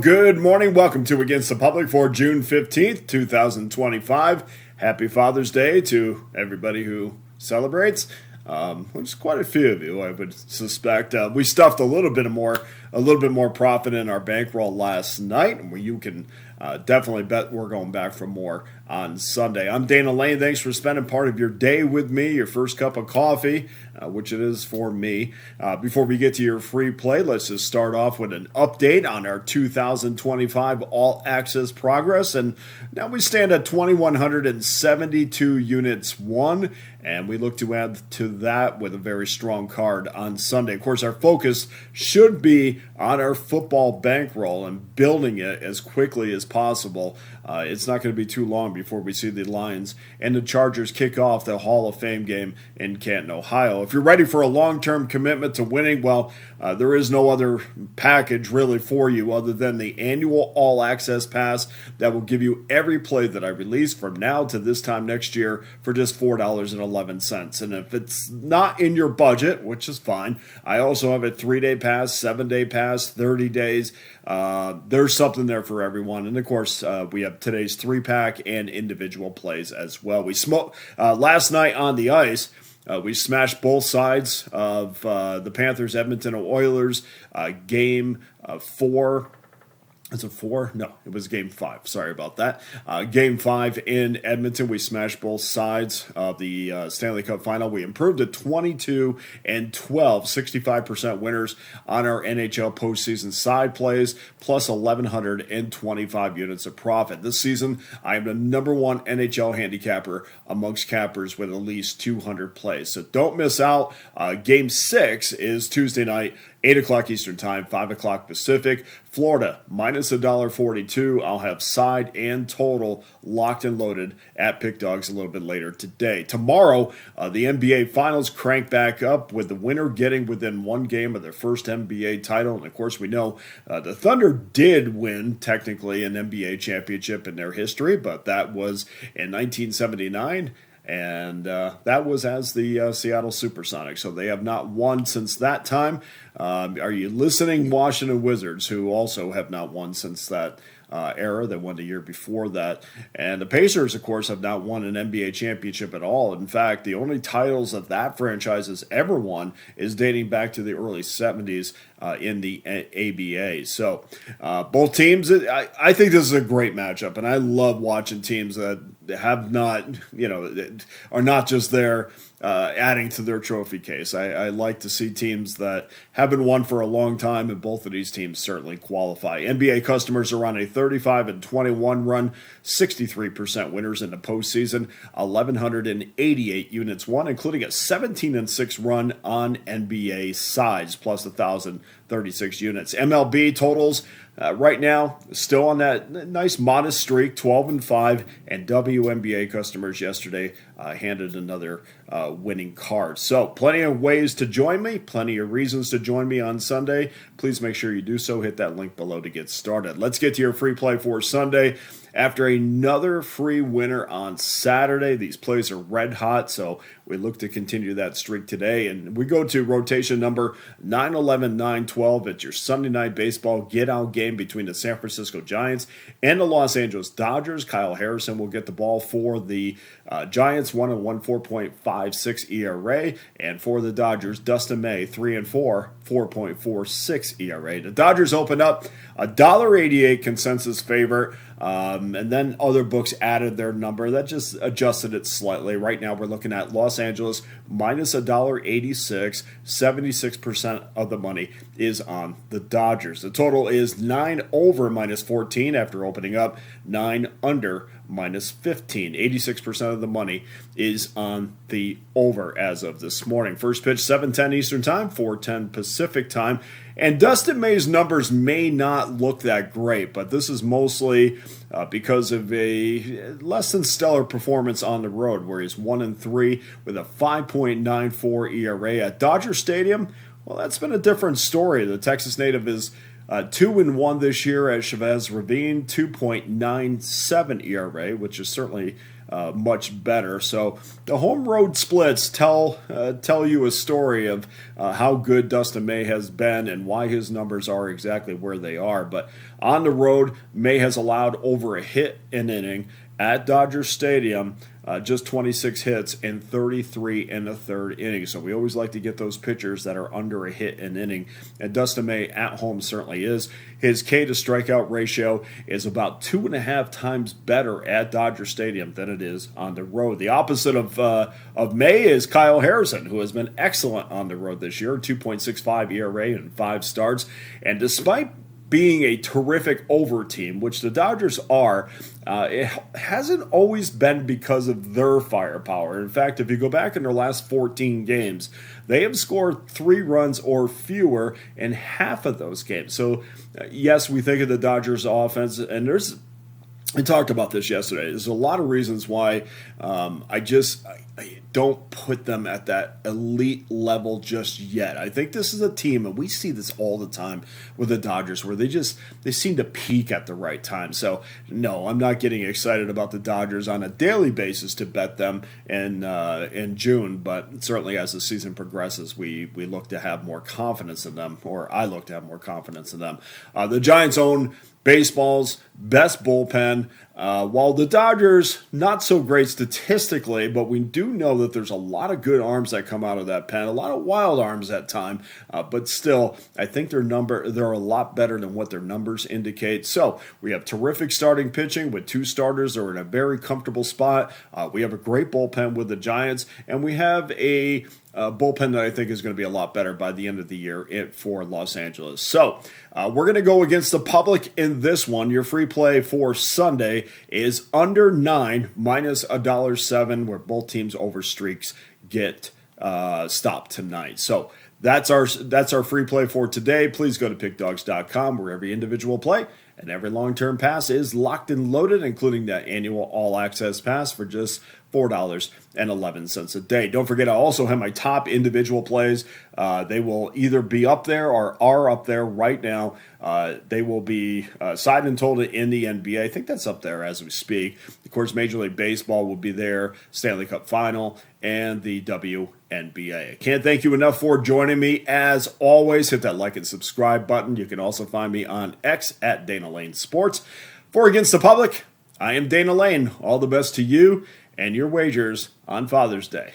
good morning. Welcome to Against the Public for June 15th, 2025. Happy Father's Day to everybody who celebrates. There's quite a few of you, I would suspect. We stuffed a little bit more profit in our bankroll last night, and you can definitely bet we're going back for more on Sunday. I'm Dana Lane. Thanks for spending part of your day with me, your first cup of coffee, which it is for me. Before we get to your free play, let's just start off with an update on our 2025 All Access progress. And now we stand at 2,172 units won, and we look to add to that with a very strong card on Sunday. Of course, our focus should be on our football bankroll and building it as quickly as possible. It's not going to be too long before we see the Lions and the Chargers kick off the Hall of Fame game in Canton, Ohio. If you're ready for a long-term commitment to winning, well, there is no other package really for you other than the annual All Access Pass that will give you every play that I release from now to this time next year for just $4.11. And if it's not in your budget, which is fine, I also have a 3-day pass, 7-day pass, 30 days. There's something there for everyone. And of course, we have today's 3-pack and individual plays as well. We smoked last night on the ice. We smashed both sides of the Panthers-Edmonton Oilers game 4. Is it 4? No, it was game 5. Sorry about that. Game 5 in Edmonton. We smashed both sides of the Stanley Cup final. We improved to 22-12, 65% winners on our NHL postseason side plays, plus 1,125 units of profit. This season, I am the number one NHL handicapper amongst cappers with at least 200 plays. So don't miss out. Game 6 is Tuesday night, 8 o'clock Eastern Time, 5 o'clock Pacific. Florida, minus $1.42. I'll have side and total locked and loaded at Pickdawgz a little bit later today. Tomorrow, the NBA Finals crank back up with the winner getting within one game of their first NBA title. And, of course, we know the Thunder did win, technically, an NBA championship in their history, but that was in 1979. And that was as the Seattle Supersonics. So they have not won since that time. Are you listening, Washington Wizards, who also have not won since that era? They won the year before that. And the Pacers, of course, have not won an NBA championship at all. In fact, the only titles that franchise has ever won is dating back to the early 70s in the ABA. So both teams, I think this is a great matchup. And I love watching teams that have not, are not just there adding to their trophy case. I like to see teams that haven't won for a long time, and both of these teams certainly qualify. NBA customers are on a 35-21 run, 63% winners in the postseason, 1,188 units won, including a 17-6 run on NBA sides, plus 1,036 units. MLB totals right now still on that nice modest streak, 12-5, and WNBA customers yesterday handed another winning card. So plenty of ways to join me, plenty of reasons to join me on Sunday. Please make sure you do so. Hit that link below to get started. Let's get to your free play for Sunday. After another free winner on Saturday, these plays are red hot, so we look to continue that streak today. And we go to rotation number 911, 912. It's your Sunday night baseball get-out game between the San Francisco Giants and the Los Angeles Dodgers. Kyle Harrison will get the ball for the Giants, 1-1, 4.56 ERA. And for the Dodgers, Dustin May, 3-4, 4.46 ERA. The Dodgers opened up a $1.88 consensus favorite. And then other books added their number. That just adjusted it slightly. Right now we're looking at Los Angeles minus $1.86. 76% of the money is on the Dodgers. The total is 9 over minus 14 after opening up, 9 under minus 15. 86% of the money is on the over as of this morning. First pitch, 7:10 Eastern Time, 4:10 Pacific Time. And Dustin May's numbers may not look that great, but this is mostly because of a less than stellar performance on the road, where he's 1-3 with a 5.94 ERA at Dodger Stadium. Well, that's been a different story. The Texas native is 2-1 this year at Chavez Ravine, 2.97 ERA, which is certainly much better. So the home road splits tell you a story of how good Dustin May has been and why his numbers are exactly where they are. But on the road, May has allowed over a hit an inning at Dodger Stadium. Just 26 hits and 33 in the third inning. So we always like to get those pitchers that are under a hit an inning. And Dustin May at home certainly is. His K to strikeout ratio is about 2.5 times better at Dodger Stadium than it is on the road. The opposite of May is Kyle Harrison, who has been excellent on the road this year. 2.65 ERA in 5 starts. And despite being a terrific over team, which the Dodgers are, it hasn't always been because of their firepower. In fact, if you go back in their last 14 games, they have scored 3 runs or fewer in half of those games. So, yes, we think of the Dodgers offense, and I talked about this yesterday. There's a lot of reasons why I don't put them at that elite level just yet. I think this is a team, and we see this all the time with the Dodgers, where they seem to peak at the right time. So, no, I'm not getting excited about the Dodgers on a daily basis to bet them in June, but certainly as the season progresses, we look to have more confidence in them, or I look to have more confidence in them. The Giants own baseball's best bullpen. While the Dodgers, not so great statistically, but we do know that there's a lot of good arms that come out of that pen, a lot of wild arms at time, but still, I think they're a lot better than what their numbers indicate. So we have terrific starting pitching with 2 starters that are in a very comfortable spot. We have a great bullpen with the Giants, and we have a bullpen that I think is going to be a lot better by the end of the year for Los Angeles. So we're going to go against the public in this one. Your free play for Sunday is under 9 minus $1.07, where both teams over streaks get stopped tonight. So that's our free play for today. Please go to pickdawgz.com, where every individual play and every long-term pass is locked and loaded, including that annual all-access pass for just $4.11 a day. Don't forget, I also have my top individual plays. They will either be up there or are up there right now. They will be side and total in the NBA. I think that's up there as we speak. Of course, Major League Baseball will be there, Stanley Cup Final, and the WNBA. I can't thank you enough for joining me. As always, hit that like and subscribe button. You can also find me on X at Dana Lane Sports. For Against the Public, I am Dana Lane. All the best to you and your wagers on Father's Day.